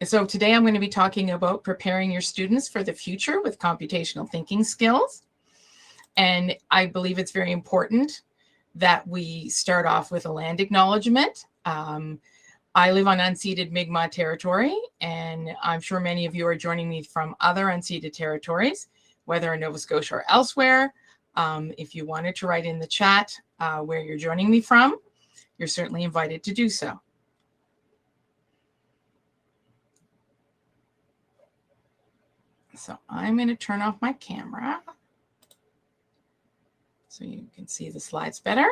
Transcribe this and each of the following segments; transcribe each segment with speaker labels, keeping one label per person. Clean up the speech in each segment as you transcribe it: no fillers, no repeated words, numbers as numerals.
Speaker 1: So today I'm going to be talking about preparing your students for the future with computational thinking skills. And I believe it's very important that we start off with a land acknowledgement. I live on unceded Mi'kmaq territory, and I'm sure many of you are joining me from other unceded territories, whether in Nova Scotia or elsewhere. If you wanted to write in the chat where you're joining me from, you're certainly invited to do so. So I'm going to turn off my camera so you can see the slides better.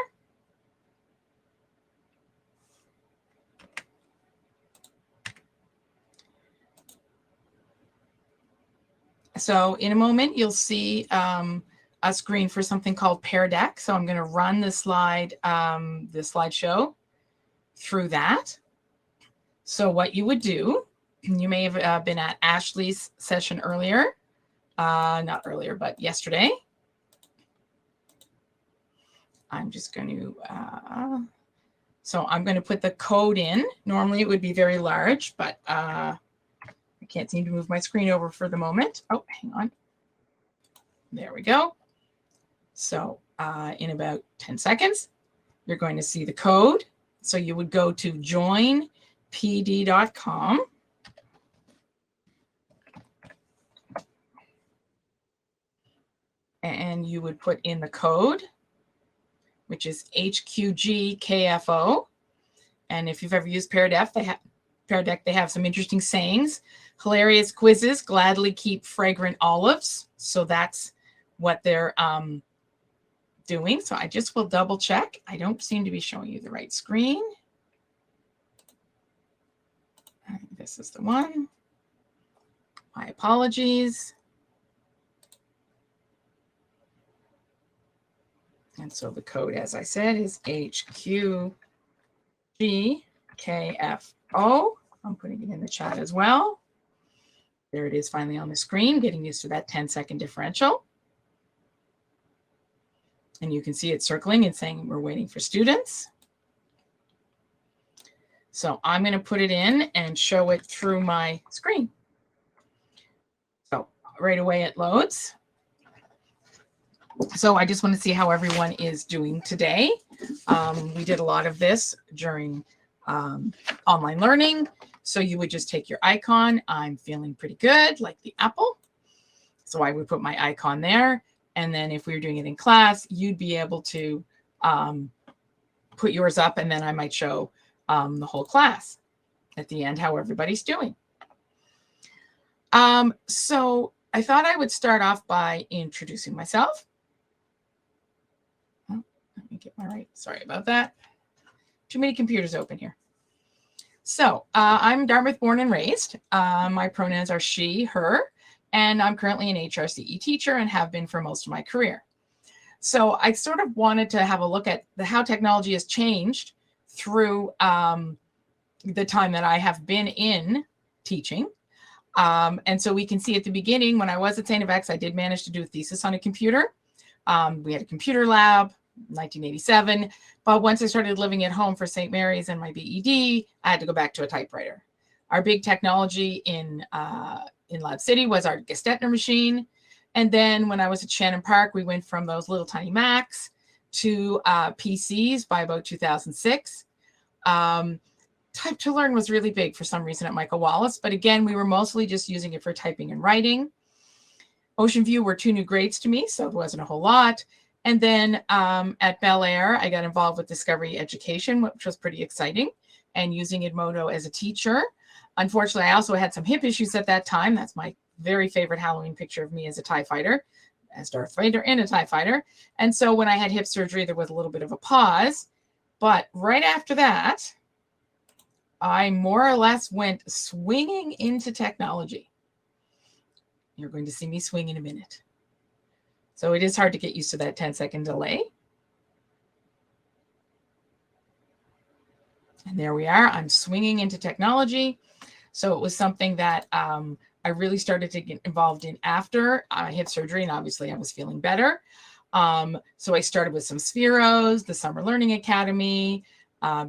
Speaker 1: So in a moment, you'll see a screen for something called Pear Deck. So I'm going to run the slideshow through that. So what you would do, you may have been at Ashley's session earlier, not earlier, but yesterday. I'm just going to, so I'm going to put the code in. Normally it would be very large, but I can't seem to move my screen over for the moment. Oh, hang on. There we go. So in about 10 seconds, you're going to see the code. So you would go to joinpd.com. And you would put in the code, which is HQGKFO. And if you've ever used Pear Deck, they have some interesting sayings. Hilarious quizzes gladly keep fragrant olives. So that's what they're doing. So I just will double check. I don't seem to be showing you the right screen. This is the one. My apologies. And so the code, as I said, is HQGKFO. I'm putting it in the chat as well. There it is finally on the screen, getting used to that 10-second differential. And you can see it circling and saying we're waiting for students. So I'm going to put it in and show it through my screen. So right away it loads. So I just want to see how everyone is doing today. We did a lot of this during online learning. So you would just take your icon. I'm feeling pretty good, like the apple. So I would put my icon there. And then if we were doing it in class, you'd be able to put yours up, and then I might show the whole class at the end how everybody's doing. So I thought I would start off by introducing myself. Let me get my right. Sorry about that. Too many computers open here. So I'm Dartmouth born and raised. My pronouns are she, her, and I'm currently an HRCE teacher and have been for most of my career. So I sort of wanted to have a look at how technology has changed through the time that I have been in teaching. And so we can see at the beginning, when I was at St. FX, I did manage to do a thesis on a computer. We had a computer lab. 1987, but once I started living at home for St. Mary's and my BED, I had to go back to a typewriter. Our big technology in Lab City was our Gestetner machine, and then when I was at Shannon Park, we went from those little tiny Macs to PCs by about 2006. Type to Learn was really big for some reason at Michael Wallace, but again, we were mostly just using it for typing and writing. Ocean View were two new grades to me, so it wasn't a whole lot. And then at Bel Air, I got involved with Discovery Education, which was pretty exciting, and using Edmodo as a teacher. Unfortunately, I also had some hip issues at that time. That's my very favorite Halloween picture of me as a TIE fighter, as Darth Vader in a TIE fighter. And so when I had hip surgery, there was a little bit of a pause. But right after that, I more or less went swinging into technology. You're going to see me swing in a minute. So it is hard to get used to that 10-second delay. And there we are. I'm swinging into technology. So it was something that I really started to get involved in after hip surgery, and obviously I was feeling better. So I started with some Spheros, the Summer Learning Academy,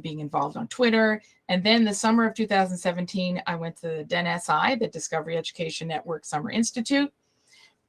Speaker 1: being involved on Twitter. And then the summer of 2017, I went to the DENSI, the Discovery Education Network Summer Institute.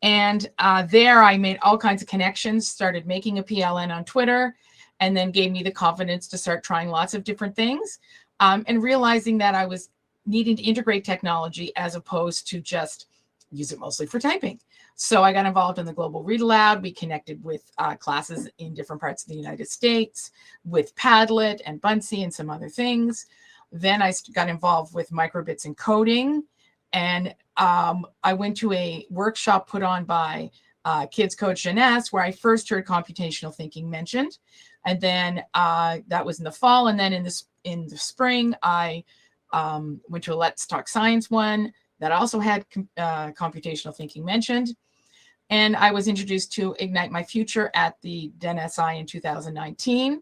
Speaker 1: And there I made all kinds of connections, started making a PLN on Twitter, and then gave me the confidence to start trying lots of different things, and realizing that I was needing to integrate technology as opposed to just use it mostly for typing. So I got involved in the Global Read Aloud. We connected with classes in different parts of the United States, with Padlet and Buncee and some other things. Then I got involved with microbits and coding. And I went to a workshop put on by Kids Code Jeunesse, where I first heard computational thinking mentioned. And then that was in the fall. And then in the spring, I went to a Let's Talk Science one that also had computational thinking mentioned. And I was introduced to Ignite My Future at the DENSI in 2019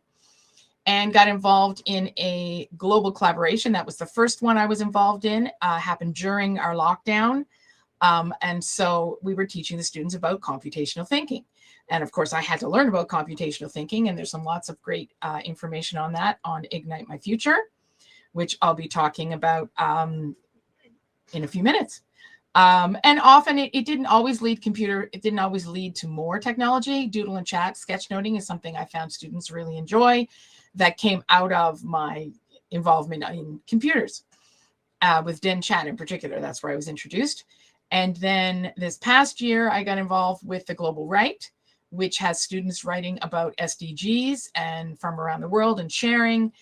Speaker 1: and got involved in a global collaboration. That was the first one I was involved in, happened during our lockdown. And so we were teaching the students about computational thinking. And of course, I had to learn about computational thinking, and there's lots of great information on that on Ignite My Future, which I'll be talking about in a few minutes. And often it didn't always lead to more technology. Doodle and chat, sketchnoting is something I found students really enjoy that came out of my involvement in computers, with Den Chat in particular. That's where I was introduced. And then this past year, I got involved with the Global Write, which has students writing about SDGs and from around the world and sharing.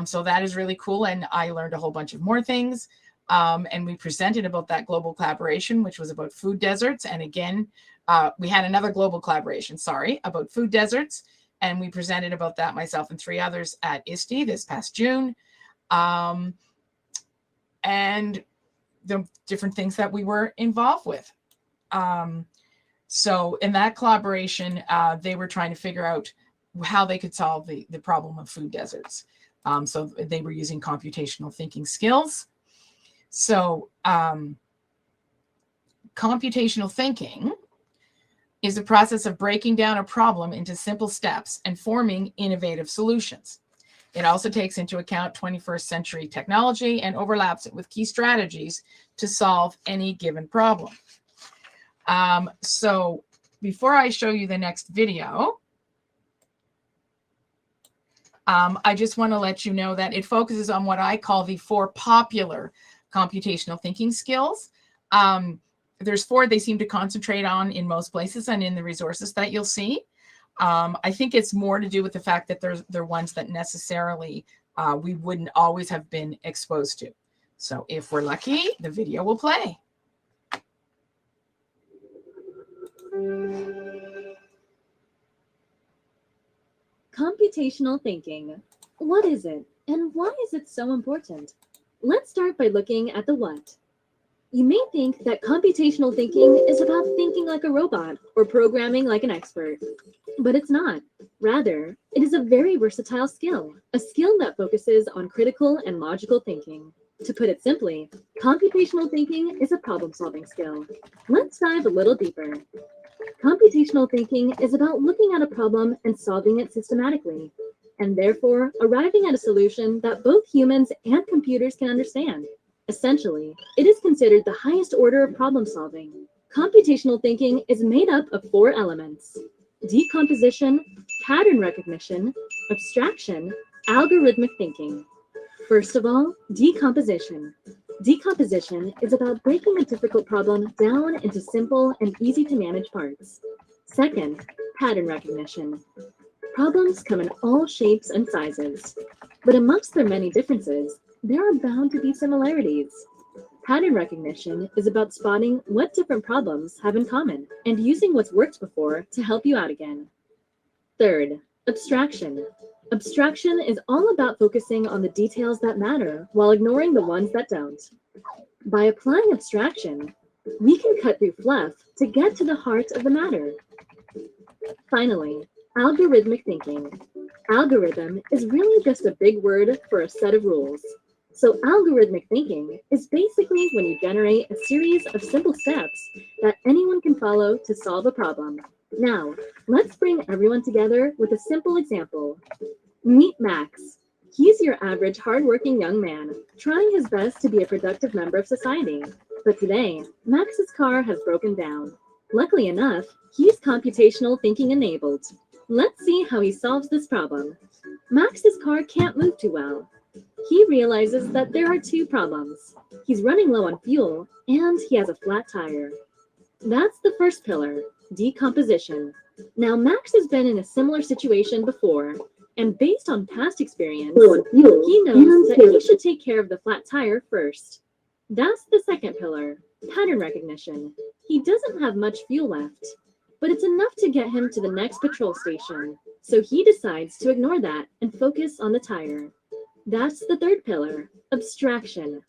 Speaker 1: So that is really cool. And I learned a whole bunch of more things. And we presented about that global collaboration, which was about food deserts. And again, we had another global collaboration, about food deserts. And we presented about that, myself and 3 others, at ISTE this past June. And the different things that we were involved with. So in that collaboration, they were trying to figure out how they could solve the problem of food deserts. So they were using computational thinking skills. So computational thinking is the process of breaking down a problem into simple steps and forming innovative solutions. It also takes into account 21st century technology and overlaps it with key strategies to solve any given problem. So before I show you the next video, I just want to let you know that it focuses on what I call the 4 popular computational thinking skills. There's 4 they seem to concentrate on in most places and in the resources that you'll see. I think it's more to do with the fact that they're ones that necessarily we wouldn't always have been exposed to. So if we're lucky, the video will play.
Speaker 2: Computational thinking. What is it, and why is it so important? Let's start by looking at the what. You may think that computational thinking is about thinking like a robot or programming like an expert, but it's not. Rather, it is a very versatile skill, a skill that focuses on critical and logical thinking. To put it simply, computational thinking is a problem-solving skill. Let's dive a little deeper. Computational thinking is about looking at a problem and solving it systematically, and therefore arriving at a solution that both humans and computers can understand. Essentially, it is considered the highest order of problem solving. Computational thinking is made up of 4 elements: decomposition, pattern recognition, abstraction, algorithmic thinking. First of all, decomposition. Decomposition is about breaking a difficult problem down into simple and easy to manage parts. Second, pattern recognition. Problems come in all shapes and sizes, but amongst their many differences, there are bound to be similarities. Pattern recognition is about spotting what different problems have in common and using what's worked before to help you out again. Third, abstraction. Abstraction is all about focusing on the details that matter while ignoring the ones that don't. By applying abstraction, we can cut through fluff to get to the heart of the matter. Finally, algorithmic thinking. Algorithm is really just a big word for a set of rules. So algorithmic thinking is basically when you generate a series of simple steps that anyone can follow to solve a problem. Now, let's bring everyone together with a simple example. Meet Max. He's your average hardworking young man, trying his best to be a productive member of society. But today, Max's car has broken down. Luckily enough, he's computational thinking enabled. Let's see how he solves this problem. Max's car can't move too well. He realizes that there are two problems. He's running low on fuel, and he has a flat tire. That's the first pillar, decomposition. Now, Max has been in a similar situation before, and based on past experience, he knows that he should take care of the flat tire first. That's the second pillar, pattern recognition. He doesn't have much fuel left, but it's enough to get him to the next patrol station, so he decides to ignore that and focus on the tire. That's the third pillar, abstraction.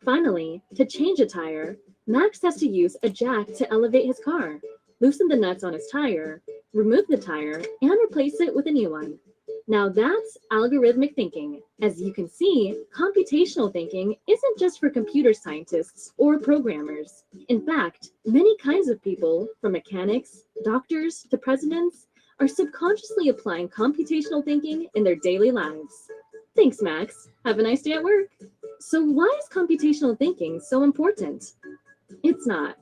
Speaker 2: Finally, to change a tire, Max has to use a jack to elevate his car, loosen the nuts on his tire, remove the tire, and replace it with a new one. Now that's algorithmic thinking. As you can see, computational thinking isn't just for computer scientists or programmers. In fact, many kinds of people, from mechanics, doctors, to presidents, are subconsciously applying computational thinking in their daily lives. Thanks, Max. Have a nice day at work. So why is computational thinking so important? It's not.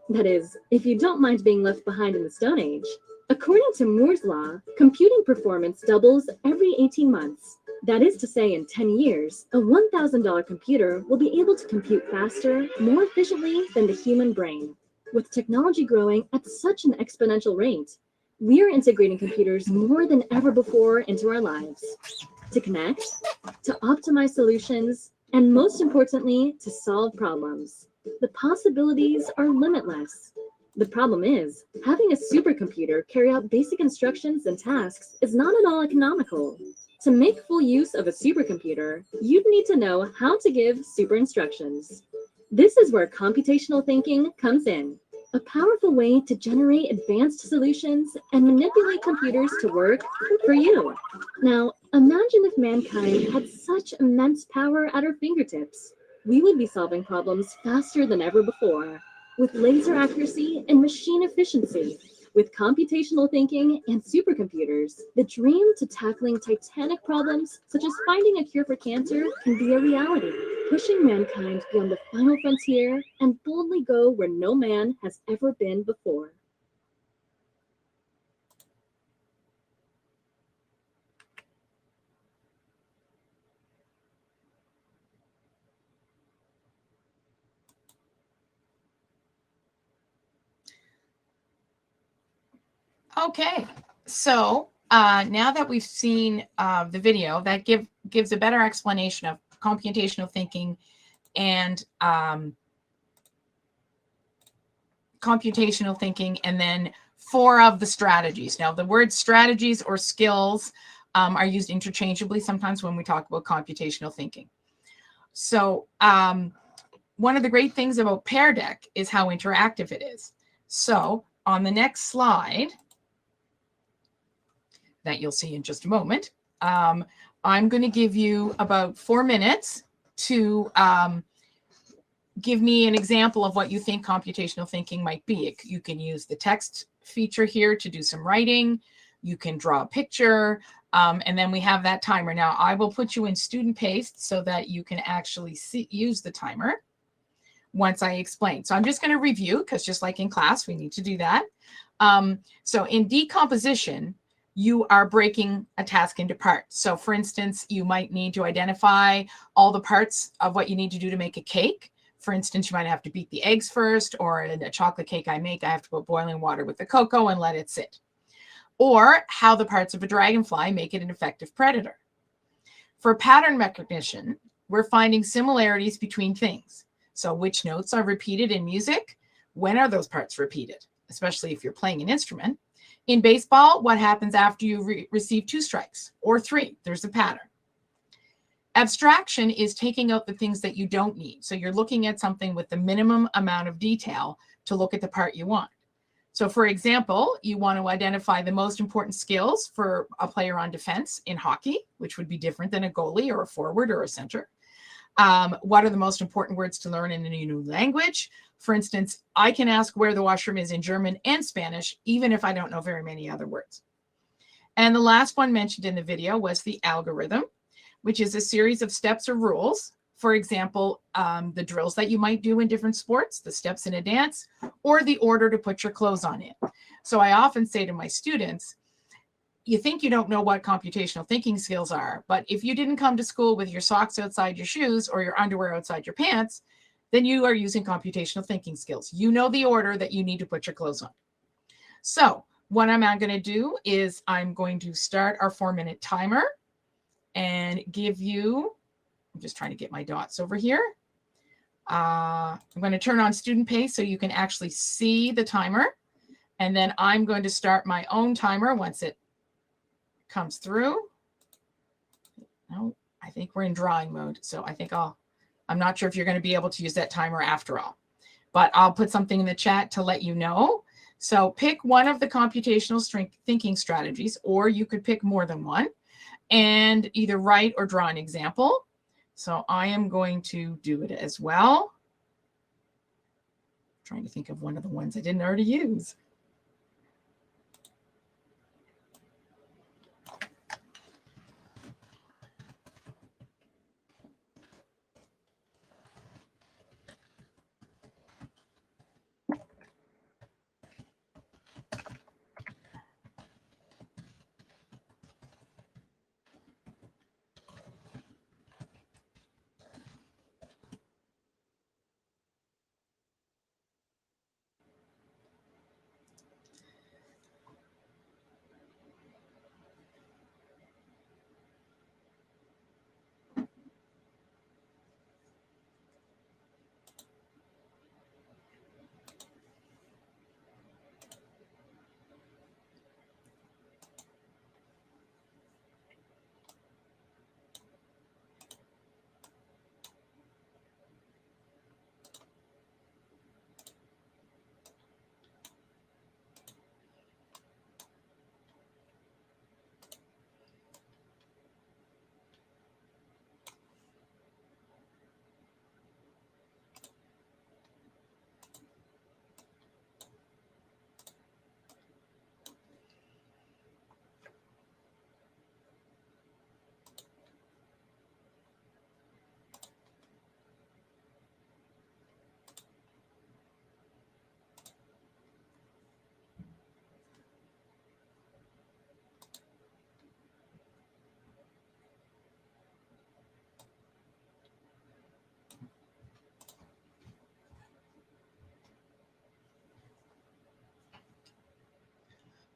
Speaker 2: That is, if you don't mind being left behind in the Stone Age. According to Moore's law, computing performance doubles every 18 months. That is to say, in 10 years, a $1,000 computer will be able to compute faster, more efficiently than the human brain. With technology growing at such an exponential rate, we are integrating computers more than ever before into our lives. To connect, to optimize solutions, and most importantly, to solve problems. The possibilities are limitless. The problem is, having a supercomputer carry out basic instructions and tasks is not at all economical. To make full use of a supercomputer, you'd need to know how to give super instructions. This is where computational thinking comes in, a powerful way to generate advanced solutions and manipulate computers to work for you. Now, imagine if mankind had such immense power at our fingertips. We would be solving problems faster than ever before, with laser accuracy and machine efficiency. With computational thinking and supercomputers, the dream to tackling titanic problems, such as finding a cure for cancer, can be a reality, pushing mankind beyond the final frontier and boldly go where no man has ever been before.
Speaker 1: Okay, so now that we've seen the video, that gives a better explanation of computational thinking and then 4 of the strategies. Now, the word strategies or skills are used interchangeably sometimes when we talk about computational thinking. So one of the great things about Pear Deck is how interactive it is. So on the next slide, that you'll see in just a moment, I'm going to give you about 4 minutes to give me an example of what you think computational thinking might be. You can use the text feature here to do some writing. You can draw a picture, and then we have that timer. Now, I will put you in student paste so that you can actually use the timer once I explain. So I'm just going to review, because just like in class, we need to do that. So in decomposition, you are breaking a task into parts. So for instance, you might need to identify all the parts of what you need to do to make a cake. For instance, you might have to beat the eggs first, or in a chocolate cake I make, I have to put boiling water with the cocoa and let it sit. Or how the parts of a dragonfly make it an effective predator. For pattern recognition, we're finding similarities between things. So which notes are repeated in music? When are those parts repeated? Especially if you're playing an instrument. In baseball, what happens after you receive 2 strikes or 3? There's a pattern. Abstraction is taking out the things that you don't need. So you're looking at something with the minimum amount of detail to look at the part you want. So for example, you want to identify the most important skills for a player on defense in hockey, which would be different than a goalie or a forward or a center. What are the most important words to learn in a new language? For instance, I can ask where the washroom is in German and Spanish, even if I don't know very many other words. And the last one mentioned in the video was the algorithm. which is a series of steps or rules. For example, the drills that you might do in different sports, the steps in a dance, or the order to put your clothes on in. So I often say to my students, you think you don't know what computational thinking skills are, but if you didn't come to school with your socks outside your shoes or your underwear outside your pants, then you are using computational thinking skills. You know the order that you need to put your clothes on. So what I'm going to do is I'm going to start our 4-minute timer and give you, I'm just trying to get my dots over here. I'm going to turn on student pace so you can actually see the timer. And then I'm going to start my own timer once it comes through. No, I think we're in drawing mode. So I think I'm not sure if you're going to be able to use that timer after all, but I'll put something in the chat to let you know. So pick one of the computational thinking strategies, or you could pick more than one, and either write or draw an example. So I am going to do it as well. I'm trying to think of one of the ones I didn't already use.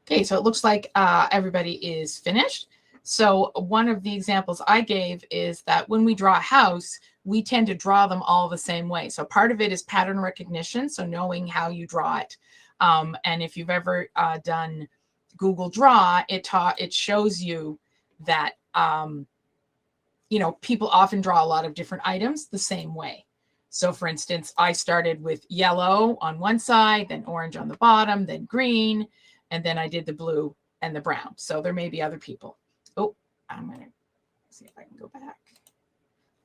Speaker 1: Okay, so it looks like everybody is finished. So one of the examples I gave is that when we draw a house, we tend to draw them all the same way. So part of it is pattern recognition, so knowing how you draw it. And if you've ever done Google Draw, it shows you that people often draw a lot of different items the same way. So for instance, I started with yellow on one side, then orange on the bottom, then green, and then I did the blue and the brown. So there may be other people. Oh, I'm going to see if I can go back.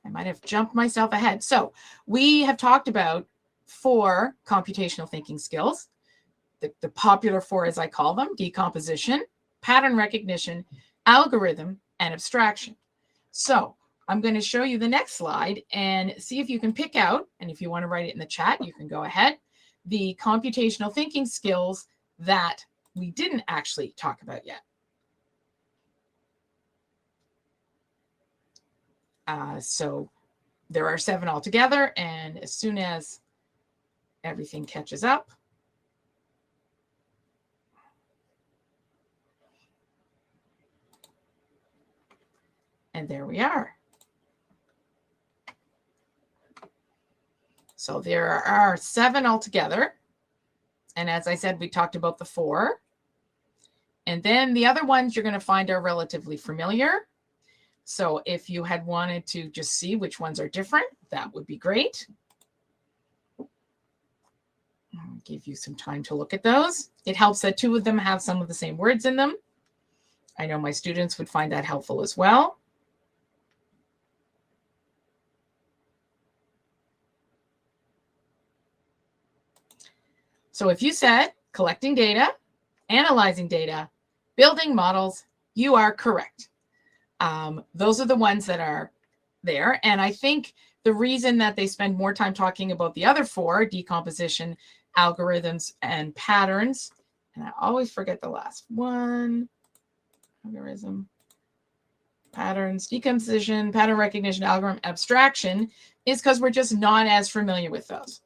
Speaker 1: I might have jumped myself ahead. So we have talked about 4 computational thinking skills. The popular 4, as I call them: decomposition, pattern recognition, algorithm, and abstraction. So I'm going to show you the next slide and see if you can pick out, and if you want to write it in the chat, you can go ahead, the computational thinking skills that we didn't actually talk about yet. So there are 7 altogether, and as soon as everything catches up, and there we are. So there are 7 altogether. And as I said, we talked about the 4. And then the other ones you're going to find are relatively familiar. So if you had wanted to just see which ones are different, that would be great. I'll give you some time to look at those. It helps that 2 of them have some of the same words in them. I know my students would find that helpful as well. So if you said collecting data, analyzing data, building models, you are correct. Those are the ones that are there. And I think the reason that they spend more time talking about the other four, decomposition, algorithms, and patterns, and I always forget the last one, algorithm, patterns, decomposition, pattern recognition, algorithm, abstraction, is because we're just not as familiar with those.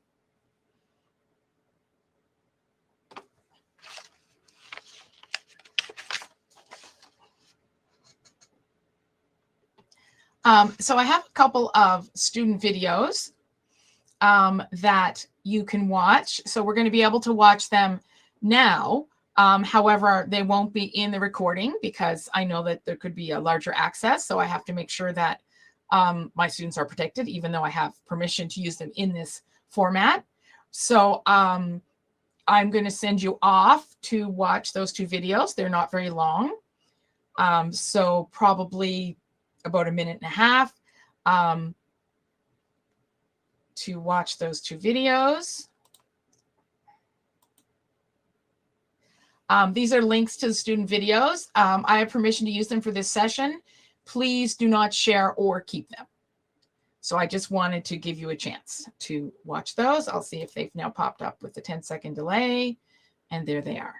Speaker 1: So I have a couple of student videos that you can watch. So we're going to be able to watch them now. However, they won't be in the recording because I know that there could be a larger access. So I have to make sure that my students are protected, even though I have permission to use them in this format. So I'm going to send you off to watch those two videos. They're not very long. So probably about a minute and a half to watch those two videos. These are links to the student videos. I have permission to use them for this session. Please do not share or keep them. So I just wanted to give you a chance to watch those. I'll see if they've now popped up with the 10-second delay. And there they are.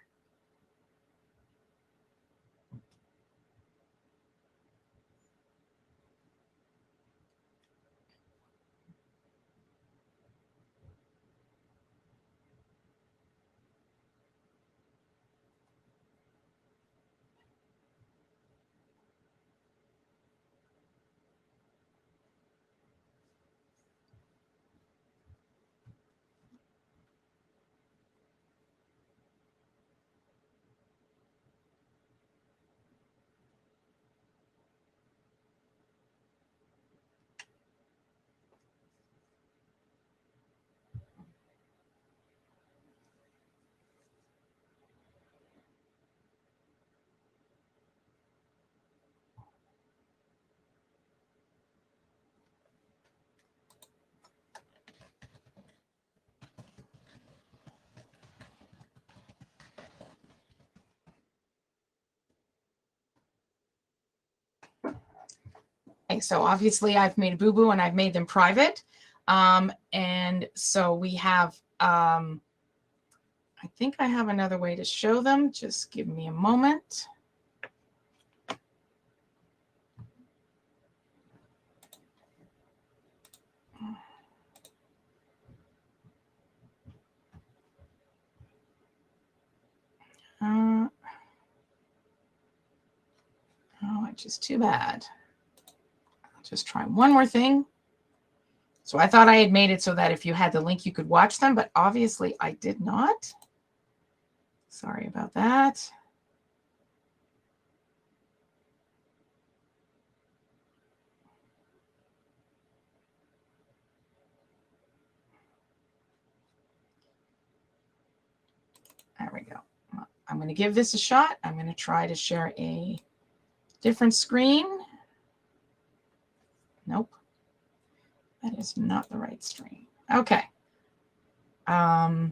Speaker 1: Okay, so obviously I've made a boo-boo and I've made them private. And so we have, I think I have another way to show them. Just give me a moment. Oh, it's just too bad. I'll just try one more thing. So I thought I had made it so that if you had the link, you could watch them, but obviously I did not. Sorry about that. There we go. I'm going to give this a shot. I'm going to try to share a different screen. Nope. That is not the right screen. Okay. Oh,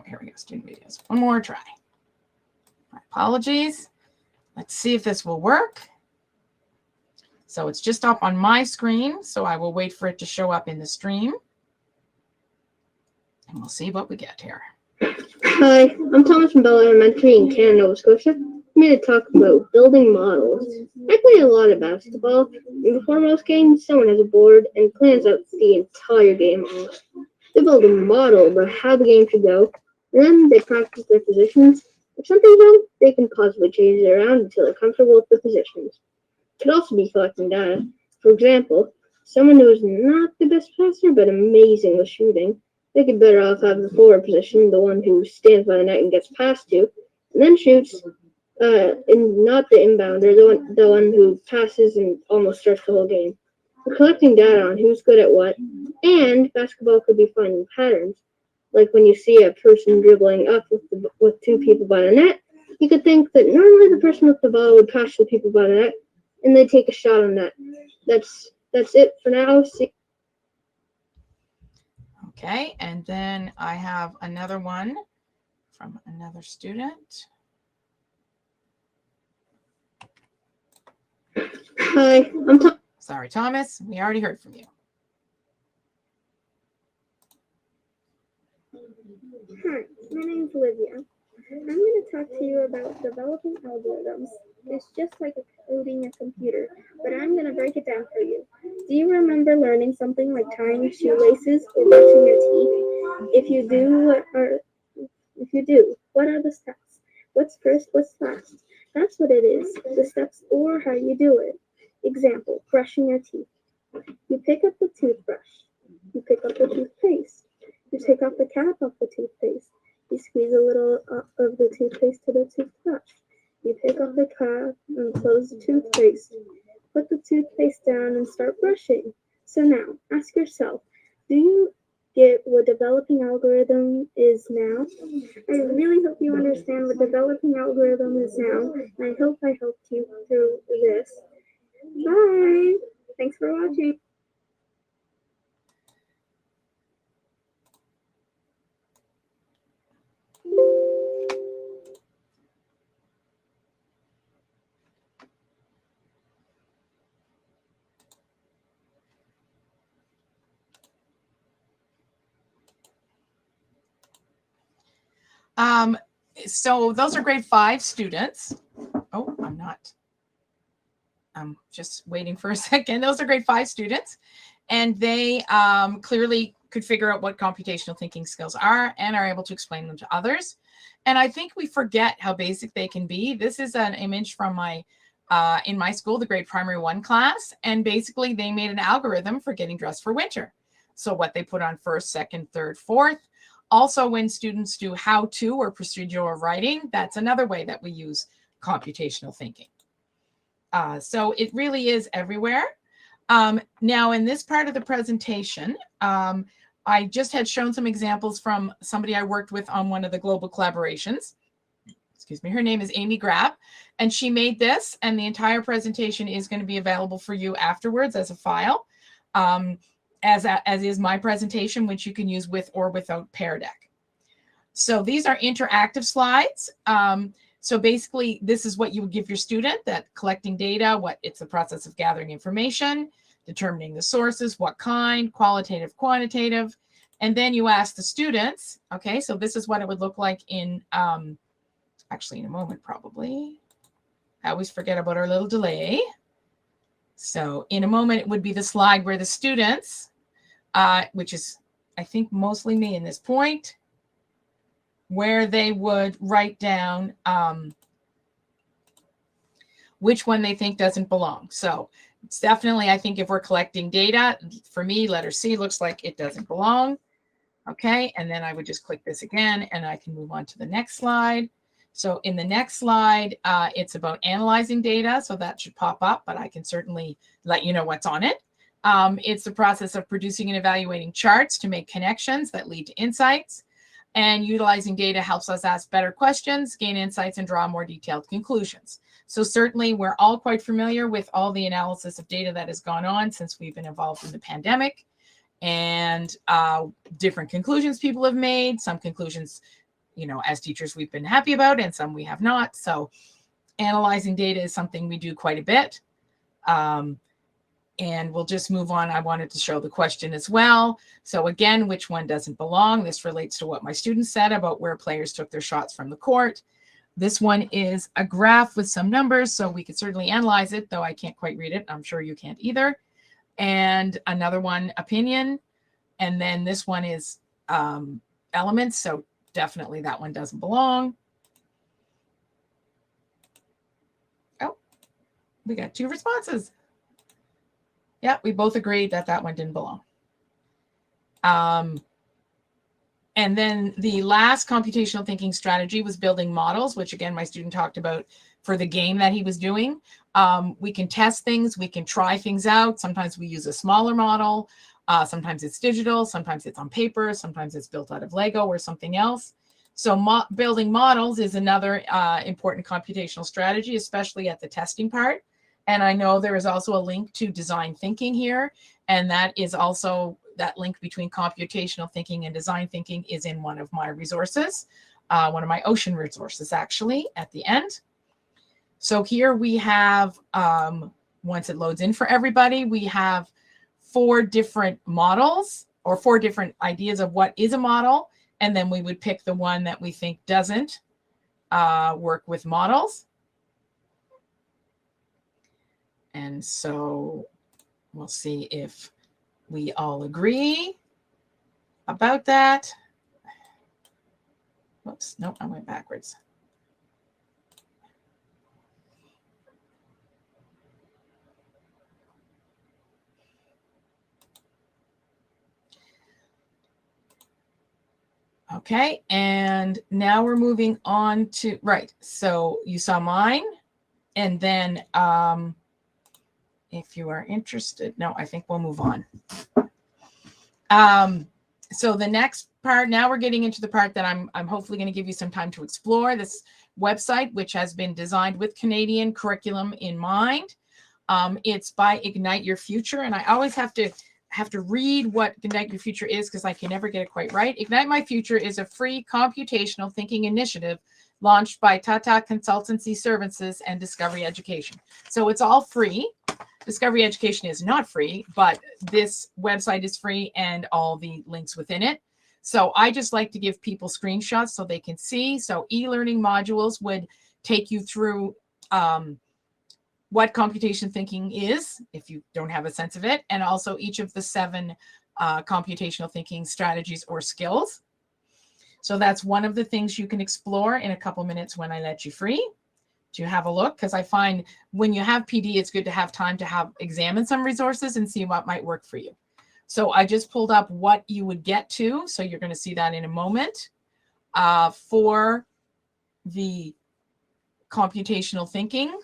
Speaker 1: here we go. Student videos. One more try. My apologies. Let's see if this will work. So it's just up on my screen. So I will wait for it to show up in the stream. And we'll see what we get here.
Speaker 3: Hi, I'm Thomas from Bell Elementary in Canada, Nova Scotia. I'm here to talk about building models. I play a lot of basketball, and before most games, someone has a board and plans out the entire game off. They build a model about how the game should go, and then they practice their positions. If something's wrong, they can possibly change it around until they're comfortable with the positions. It could also be collecting data. For example, someone who is not the best passer but amazing with shooting, they could better off have the forward position, the one who stands by the net and gets passed to, and then shoots, and not the inbounder, the one who passes and almost starts the whole game. We're collecting data on who's good at what, and basketball could be finding patterns. Like when you see a person dribbling up with two people by the net, you could think that normally the person with the ball would pass the people by the net, and they'd take a shot on that. That's it for now. See.
Speaker 1: Okay, and then I have another one from another student.
Speaker 3: Hi, I'm Tom.
Speaker 1: Sorry, Thomas, we already heard from you.
Speaker 4: Hi, my name's Olivia. I'm going to talk to you about developing algorithms. It's just like coding a computer, but I'm going to break it down for you. Do you remember learning something like tying shoelaces or brushing your teeth? If you do, what are the steps? What's first, what's last? That's what it is, the steps or how you do it. Example, brushing your teeth. You pick up the toothbrush. You pick up the toothpaste. You take off the cap of the toothpaste. You squeeze a little of the toothpaste to the toothbrush. You pick up the cap and close the toothpaste. Put the toothpaste down and start brushing. So now, ask yourself, do you get what developing algorithm is now? I really hope you understand what developing algorithm is now, and I hope I helped you through this. Bye! Thanks for watching.
Speaker 1: So those are grade 5 students. Oh, I'm just waiting for a second. Those are grade 5 students, and they clearly could figure out what computational thinking skills are and are able to explain them to others. And I think we forget how basic they can be. This is an image from my in my school, the grade primary 1 class, and basically they made an algorithm for getting dressed for winter. So what they put on first, second, third, fourth. Also, when students do how-to or procedural writing, that's another way that we use computational thinking. So it really is everywhere. Now, in this part of the presentation, I just had shown some examples from somebody I worked with on one of the global collaborations. Excuse me, her name is Amy Grab, and she made this, and the entire presentation is going to be available for you afterwards as a file. As is my presentation, which you can use with or without Pear Deck. So these are interactive slides. So basically, this is what you would give your student, that collecting data, what it's the process of gathering information, determining the sources, what kind, qualitative, quantitative, and then you ask the students, okay, so this is what it would look like in, actually in a moment probably. I always forget about our little delay. So in a moment, it would be the slide where the students, which is, I think, mostly me in this point, where they would write down which one they think doesn't belong. So it's definitely, I think if we're collecting data, for me, letter C looks like it doesn't belong. Okay, and then I would just click this again and I can move on to the next slide. So in the next slide, it's about analyzing data. So that should pop up, but I can certainly let you know what's on it. It's the process of producing and evaluating charts to make connections that lead to insights. And utilizing data helps us ask better questions, gain insights, and draw more detailed conclusions. So certainly we're all quite familiar with all the analysis of data that has gone on since we've been involved in the pandemic, and different conclusions people have made. Some conclusions, you know, as teachers we've been happy about, and some we have not. So analyzing data is something we do quite a bit. And we'll just move on. I wanted to show the question as well. So again, which one doesn't belong? This relates to what my students said about where players took their shots from the court. This one is a graph with some numbers, so we could certainly analyze it, though I can't quite read it. I'm sure you can't either. And another one, opinion. And then this one is elements, so definitely that one doesn't belong. Oh, we got 2 responses. Yeah, we both agreed that that one didn't belong. And then the last computational thinking strategy was building models, which again, my student talked about for the game that he was doing. We can test things, we can try things out. Sometimes we use a smaller model. Sometimes it's digital, sometimes it's on paper, sometimes it's built out of Lego or something else. So building models is another important computational strategy, especially at the testing part. And I know there is also a link to design thinking here. And that is also, that link between computational thinking and design thinking is in one of my resources, one of my ocean resources actually at the end. So here we have once it loads in for everybody, we have 4 different models or 4 different ideas of what is a model. And then we would pick the one that we think doesn't work with models. And so we'll see if we all agree about that. Whoops, nope, I went backwards. Okay, and now we're moving on to, right, so you saw mine, and then if you are interested, no, I think we'll move on. So the next part, now we're getting into the part that I'm hopefully going to give you some time to explore. This website, which has been designed with Canadian curriculum in mind. It's by Ignite Your Future, and I always have to read what Ignite Your Future is because I can never get it quite right. Ignite My Future is a free computational thinking initiative launched by Tata Consultancy Services and Discovery Education. So it's all free. Discovery Education is not free, but this website is free and all the links within it. So I just like to give people screenshots so they can see. So e-learning modules would take you through what computation thinking is, if you don't have a sense of it, and also each of the 7 computational thinking strategies or skills. So that's one of the things you can explore in a couple minutes when I let you free to have a look, because I find when you have PD, it's good to have time to examine some resources and see what might work for you. So I just pulled up what you would get to. So you're going to see that in a moment for the computational thinking,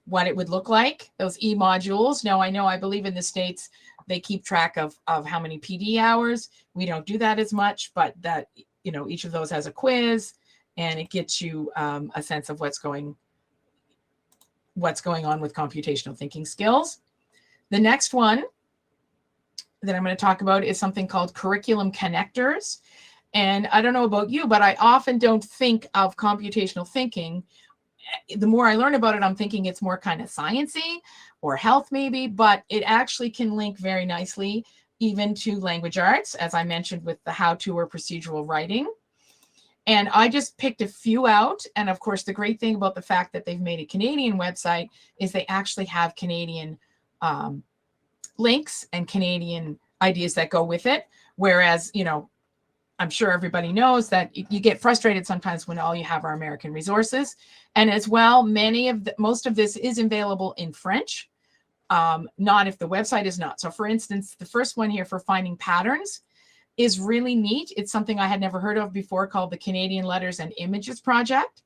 Speaker 1: what it would look like, those e-modules. Now, I believe in the States, they keep track of how many PD hours. We don't do that as much, but that, each of those has a quiz and it gets you a sense of what's going on with computational thinking skills. The next one that I'm going to talk about is something called curriculum connectors. And I don't know about you, but I often don't think of computational thinking. The more I learn about it, I'm thinking it's more kind of sciencey or health maybe, but it actually can link very nicely even to language arts, as I mentioned with the how-to or procedural writing. And I just picked a few out. And of course, the great thing about the fact that they've made a Canadian website is they actually have Canadian links and Canadian ideas that go with it. Whereas, I'm sure everybody knows that you get frustrated sometimes when all you have are American resources. And as well, most of this is available in French, not if the website is not. So for instance, the first one here for finding patterns is really neat. It's something I had never heard of before called the Canadian Letters and Images Project.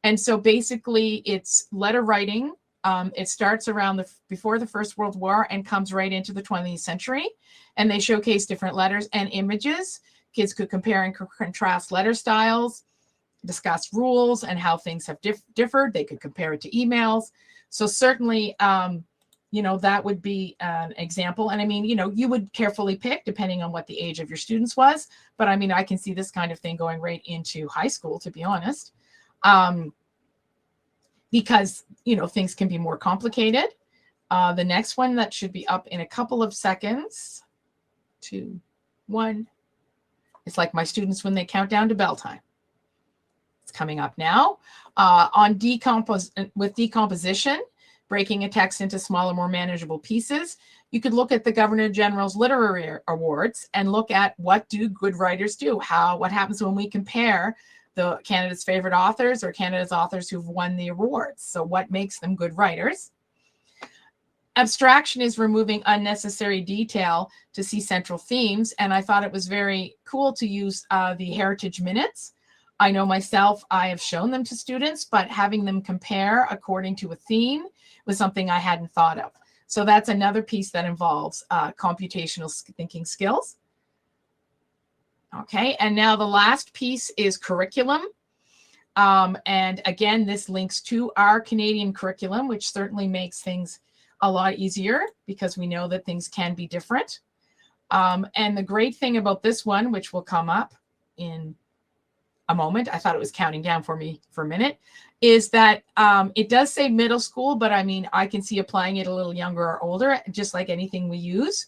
Speaker 1: And so basically it's letter writing. It starts around before the First World War and comes right into the 20th century. And they showcase different letters and images. Kids could compare and contrast letter styles, discuss rules and how things have differed. They could compare it to emails. So certainly, that would be an example. And you would carefully pick depending on what the age of your students was. But I can see this kind of thing going right into high school, to be honest, because, things can be more complicated. The next one that should be up in a couple of seconds, 2, 1. It's like my students when they count down to bell time. It's coming up now. With decomposition, breaking a text into smaller, more manageable pieces, you could look at the Governor General's Literary Awards and look at what do good writers do? What happens when we compare the Canada's favorite authors or Canada's authors who've won the awards? So what makes them good writers? Abstraction is removing unnecessary detail to see central themes. And I thought it was very cool to use the Heritage Minutes. I know myself, I have shown them to students, but having them compare according to a theme was something I hadn't thought of. So that's another piece that involves computational thinking skills. Okay, and now the last piece is curriculum. And again, this links to our Canadian curriculum, which certainly makes things a lot easier because we know that things can be different. And the great thing about this one, which will come up in a moment, I thought it was counting down for me for a minute, is that it does say middle school, but I mean, I can see applying it a little younger or older, just like anything we use.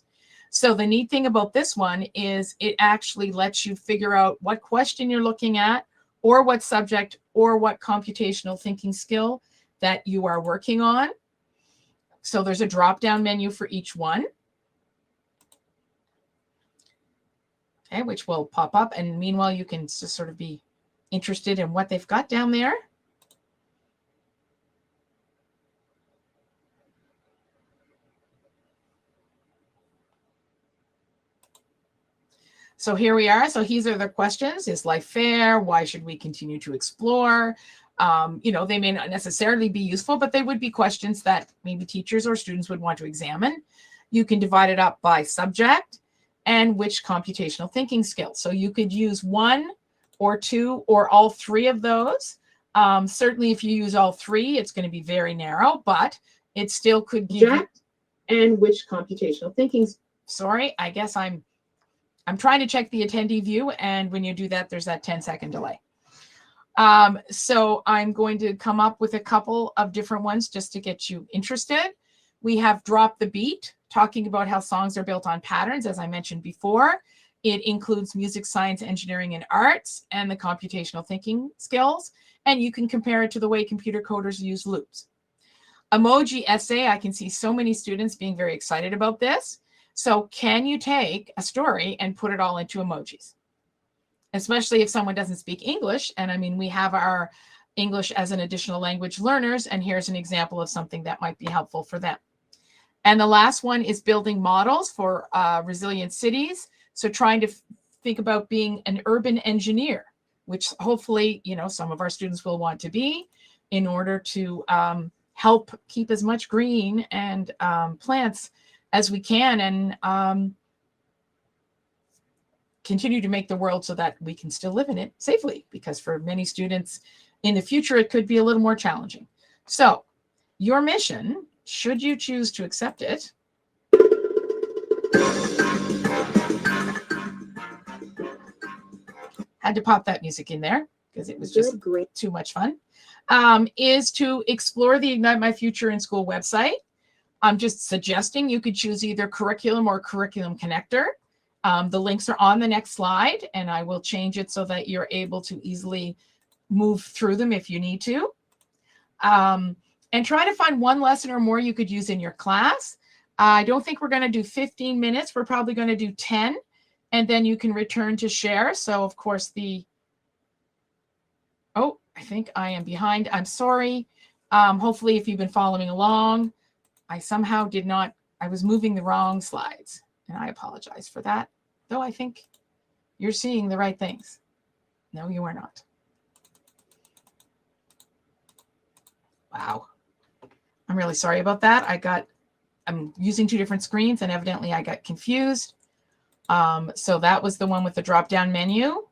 Speaker 1: So the neat thing about this one is it actually lets you figure out what question you're looking at, or what subject, or what computational thinking skill that you are working on. So there's a drop-down menu for each one. Okay, which will pop up. And meanwhile, you can just sort of be interested in what they've got down there. So here we are. So these are the questions. Is life fair? Why should we continue to explore? You know, they may not necessarily be useful, but they would be questions that maybe teachers or students would want to examine. You can divide it up by subject and which computational thinking skills. So you could use one or two or all three of those. Certainly if you use all three, it's going to be very narrow, but it still could give you, and which computational thinking. Sorry, I guess I'm trying to check the attendee view, and when you do that, there's that 10-second delay. So I'm going to come up with a couple of different ones just to get you interested. We have Drop the Beat, talking about how songs are built on patterns, as I mentioned before. It includes music, science, engineering, and arts, and the computational thinking skills. And you can compare it to the way computer coders use loops. Emoji essay, I can see so many students being very excited about this. So can you take a story and put it all into emojis? Especially if someone doesn't speak English. And I mean, we have our English as an additional language learners, and here's an example of something that might be helpful for them. And the last one is building models for resilient cities. So trying to think about being an urban engineer, which hopefully, you know, some of our students will want to be in order to help keep as much green and plants as we can, and continue to make the world so that we can still live in it safely, because for many students in the future, it could be a little more challenging. So your mission, should you choose to accept it, had to pop that music in there because it was just great, too much fun, is to explore the Ignite My Future in School website. I'm just suggesting you could choose either curriculum or curriculum connector. The links are on the next slide, and I will change it so that you're able to easily move through them if you need to. And try to find one lesson or more you could use in your class. I don't think we're going to do 15 minutes. We're probably going to do 10, and then you can return to share. So of course oh, I think I am behind. I'm sorry. Hopefully if you've been following along, I somehow did not, I was moving the wrong slides, and I apologize for that. Though I think you're seeing the right things. No, you are not. Wow. I'm really sorry about that. I'm using two different screens, and evidently I got confused. So that was the one with the drop-down menu.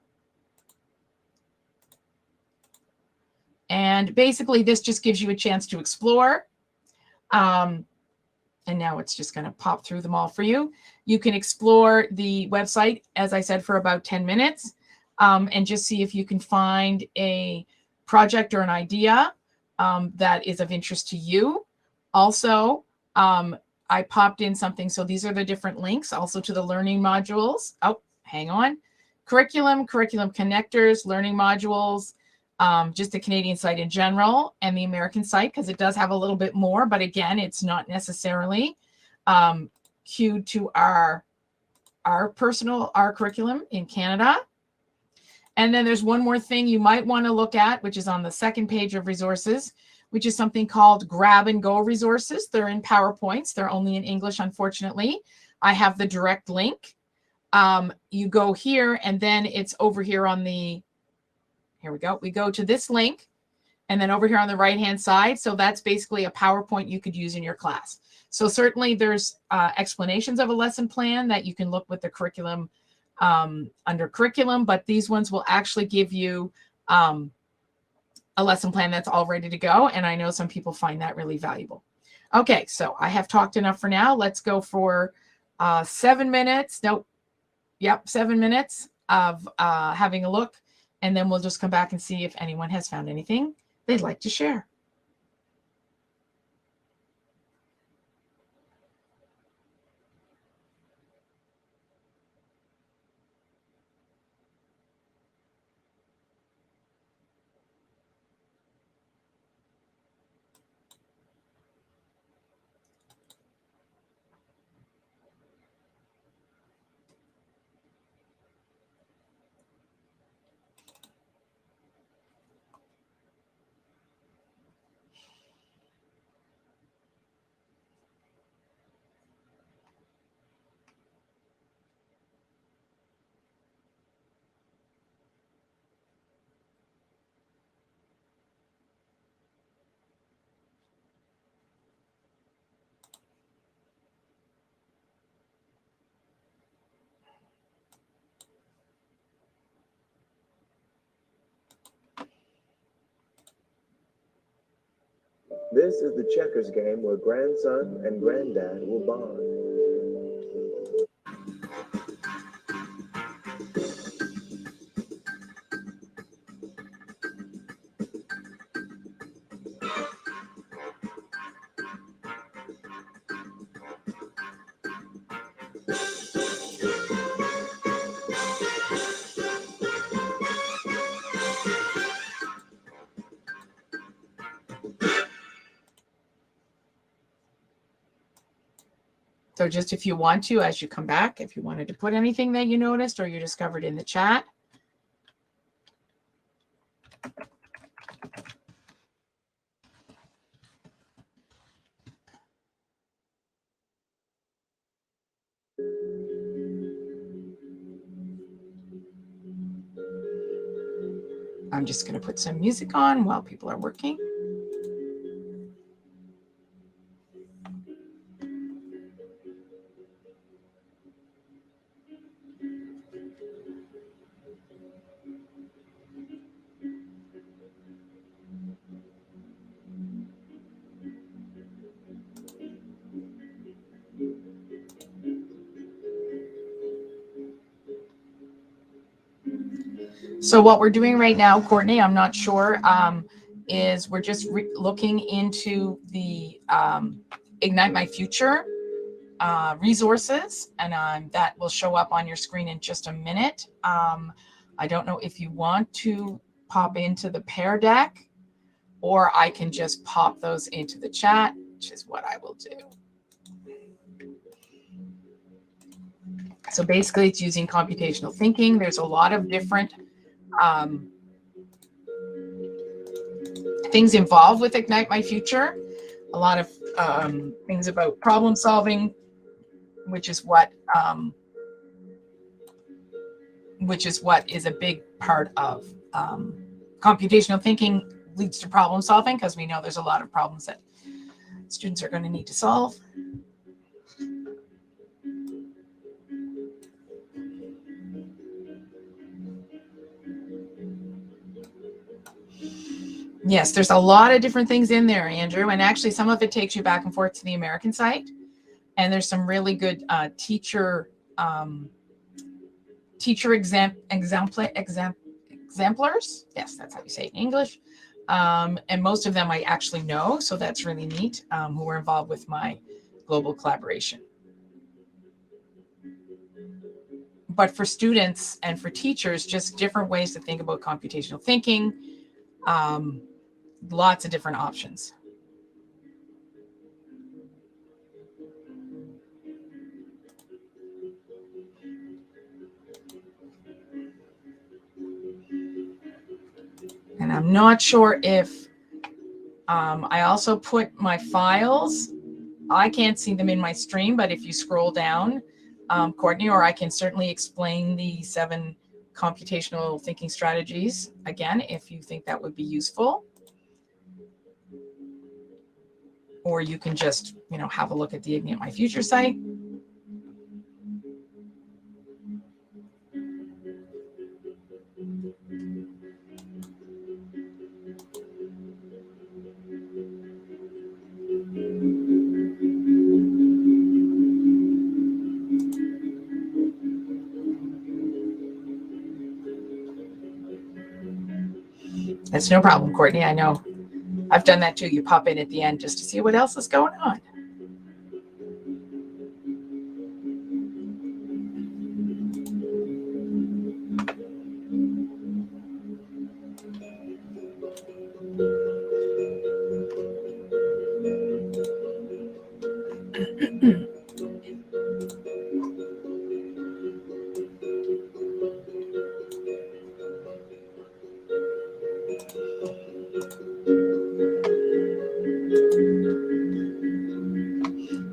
Speaker 1: And basically this just gives you a chance to explore. And now it's just going to pop through them all for you. You can explore the website, as I said, for about 10 minutes, and just see if you can find a project or an idea that is of interest to you. Also, I popped in something. So these are the different links also to the learning modules. Oh, hang on. Curriculum, curriculum connectors, learning modules, just the Canadian site in general, and the American site, because it does have a little bit more, but again, it's not necessarily queued to our curriculum in Canada. And then there's one more thing you might want to look at, which is on the second page of resources, which is something called grab and go resources. They're in PowerPoints. They're only in English, unfortunately. I have the direct link. You go here, and then it's over here on the, here we go. We go to this link, and then over here on the right-hand side. So that's basically a PowerPoint you could use in your class. So certainly there's explanations of a lesson plan that you can look with the curriculum under curriculum, but these ones will actually give you a lesson plan that's all ready to go. And I know some people find that really valuable. Okay, so I have talked enough for now. Let's go for 7 minutes. Nope. Yep, 7 minutes of having a look and then we'll just come back and see if anyone has found anything they'd like to share.
Speaker 5: This is the checkers game where grandson and granddad will bond.
Speaker 1: So just if you want to, as you come back, if you wanted to put anything that you noticed or you discovered in the chat. I'm just going to put some music on while people are working. So what we're doing right now, Courtney, I'm not sure, is we're just looking into the Ignite My Future resources, and that will show up on your screen in just a minute. I don't know if you want to pop into the Pear Deck, or I can just pop those into the chat, which is what I will do. So basically, it's using computational thinking. There's a lot of different things involved with Ignite My Future. A lot of things about problem solving, which is what is a big part of computational thinking. Leads to problem solving, because we know there's a lot of problems that students are going to need to solve. Yes, there's a lot of different things in there, Andrew, and actually some of it takes you back and forth to the American site, and there's some really good teacher exemplars. Yes, that's how you say it in English. And most of them I actually know, so that's really neat, who are involved with my global collaboration. But for students and for teachers, just different ways to think about computational thinking, lots of different options. And I'm not sure if I also put my files. I can't see them in my stream, but if you scroll down, Courtney, or I can certainly explain the 7 computational thinking strategies again, if you think that would be useful. Or you can just, have a look at the Ignite My Future site. That's no problem, Courtney. I know I've done that too. You pop in at the end just to see what else is going on.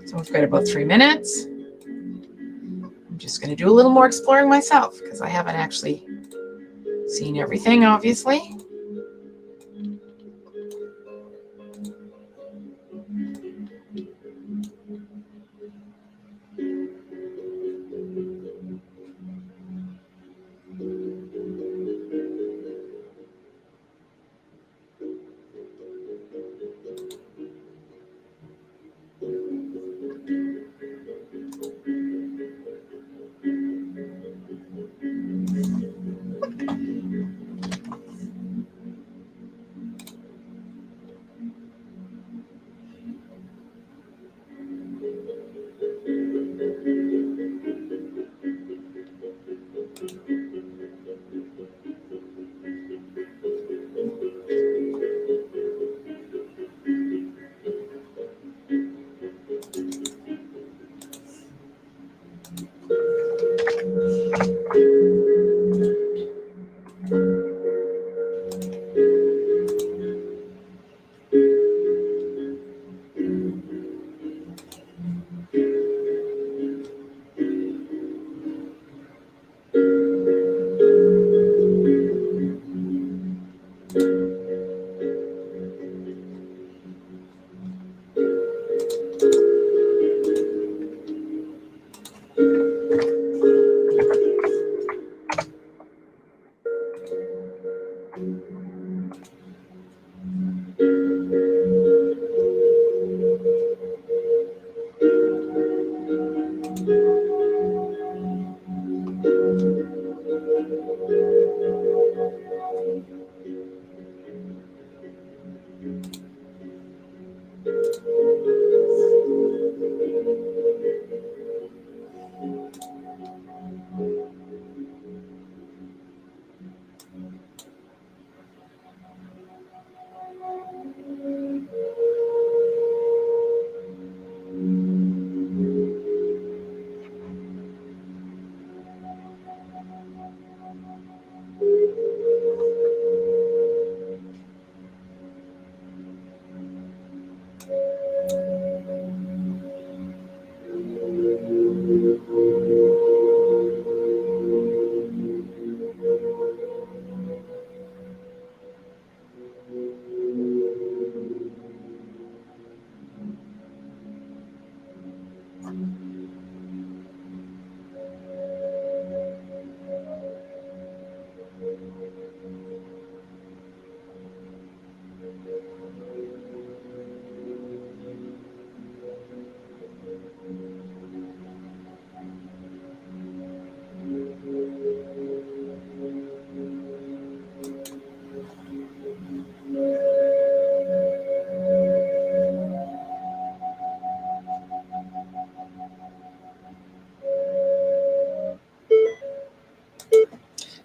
Speaker 1: So we've got about 3 minutes. I'm just going to do a little more exploring myself because I haven't actually seen everything, obviously.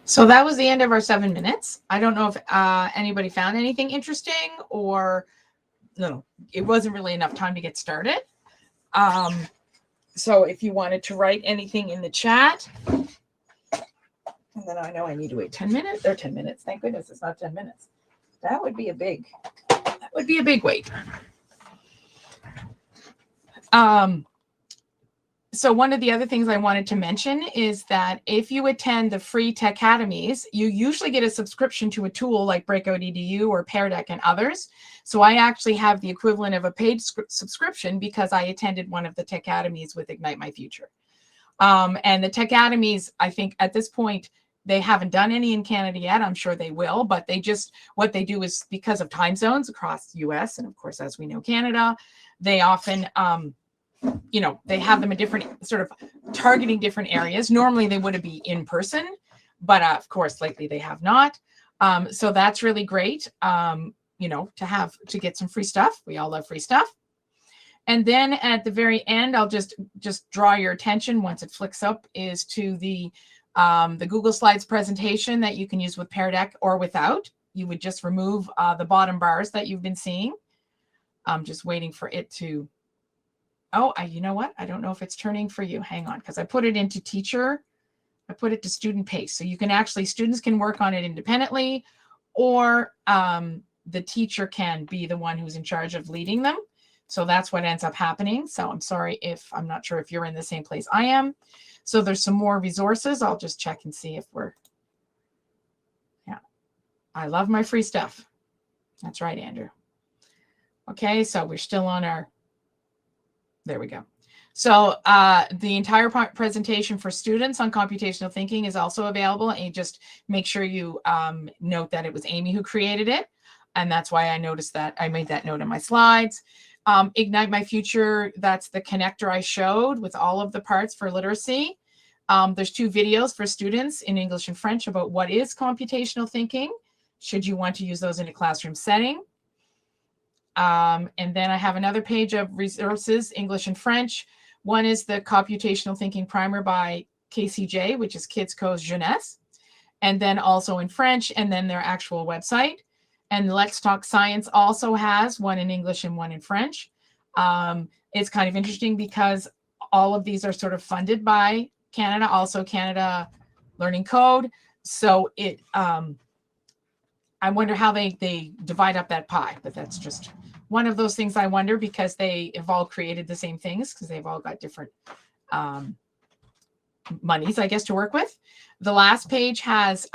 Speaker 1: So that was the end of our 7 minutes. I don't know if anybody found anything interesting or no, it wasn't really enough time to get started. So if you wanted to write anything in the chat, and then I know I need to wait 10 minutes or 10 minutes. Thank goodness it's not 10 minutes. That would be a big wait. So one of the other things I wanted to mention is that if you attend the free Tech Academies, you usually get a subscription to a tool like Breakout EDU or Pear Deck and others. So I actually have the equivalent of a paid subscription because I attended one of the Tech Academies with Ignite My Future. And the Tech Academies, I think at this point, they haven't done any in Canada yet. I'm sure they will, but what they do is because of time zones across the US and of course, as we know, Canada, they often, they have them in different sort of targeting different areas. Normally they would be in person, but of course, lately they have not. So that's really great, you know, to get some free stuff. We all love free stuff. And then at the very end, I'll just draw your attention once it flicks up is to the Google Slides presentation that you can use with Pear Deck or without. You would just remove the bottom bars that you've been seeing. I'm just waiting for it to, you know what? I don't know if it's turning for you. Hang on, because I put it into teacher. I put it to student pace. So you can actually, students can work on it independently, or the teacher can be the one who's in charge of leading them. So that's what ends up happening. So I'm sorry if I'm not sure if you're in the same place I am. So there's some more resources. I'll just check and see if I love my free stuff. That's right, Andrew. Okay, so we're still on there we go. So the entire presentation for students on computational thinking is also available. And you just make sure you note that it was Amy who created it. And that's why I noticed that I made that note in my slides. Ignite My Future, that's the connector I showed with all of the parts for literacy. There's 2 videos for students in English and French about what is computational thinking, should you want to use those in a classroom setting. And then I have another page of resources, English and French. One is the Computational Thinking Primer by KCJ, which is Kids Cause Jeunesse. And then also in French, and then their actual website. And Let's Talk Science also has one in English and one in French. It's kind of interesting because all of these are sort of funded by Canada, also Canada Learning Code. So I wonder how they divide up that pie, but that's just one of those things I wonder, because they have all created the same things because they've all got different monies, I guess, to work with. The last page has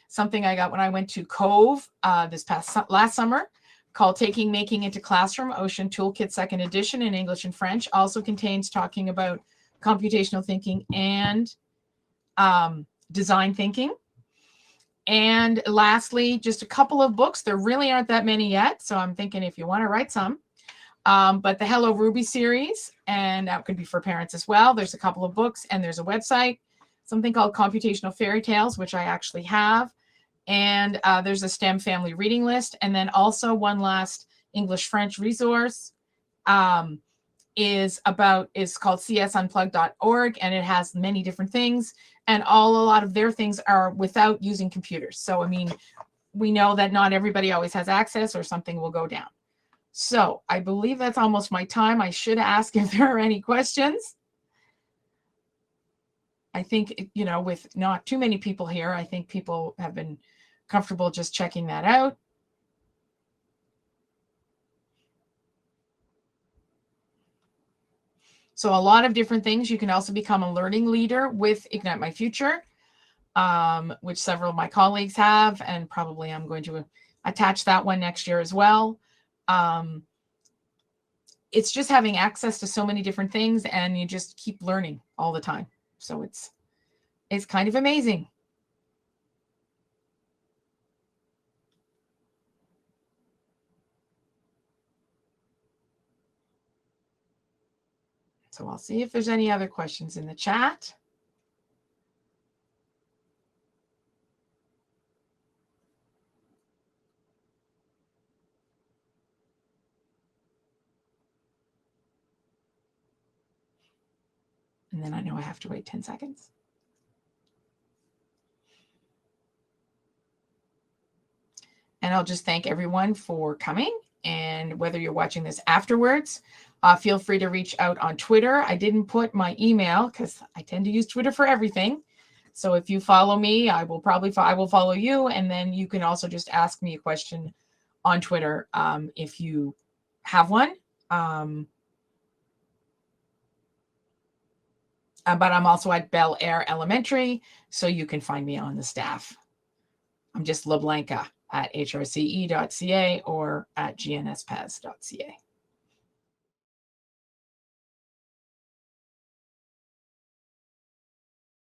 Speaker 1: something I got when I went to Cove last summer called Taking Making into Classroom, Ocean Toolkit 2nd edition in English and French. Also contains talking about computational thinking and design thinking. And lastly, just a couple of books. There really aren't that many yet, so I'm thinking if you want to write some. But the Hello Ruby series, and that could be for parents as well. There's a couple of books, and there's a website, something called Computational Fairy Tales, which I actually have. And there's a STEM family reading list. And then also one last English-French resource is called csunplug.org, and it has many different things. And a lot of their things are without using computers. So, I mean, we know that not everybody always has access, or something will go down. So I believe that's almost my time. I should ask if there are any questions. I think, you know, with not too many people here, I think people have been comfortable just checking that out. So a lot of different things. You can also become a learning leader with Ignite My Future, which several of my colleagues have, and probably I'm going to attach that one next year as well. It's just having access to so many different things, and you just keep learning all the time. So it's kind of amazing. So I'll see if there's any other questions in the chat. And then I know I have to wait 10 seconds. And I'll just thank everyone for coming. And whether you're watching this afterwards, feel free to reach out on Twitter. I didn't put my email because I tend to use Twitter for everything. So if you follow me, I will follow you. And then you can also just ask me a question on Twitter if you have one. But I'm also at Bel Air Elementary, so you can find me on the staff. I'm just LeBlanca at hrce.ca or at gnspaz.ca.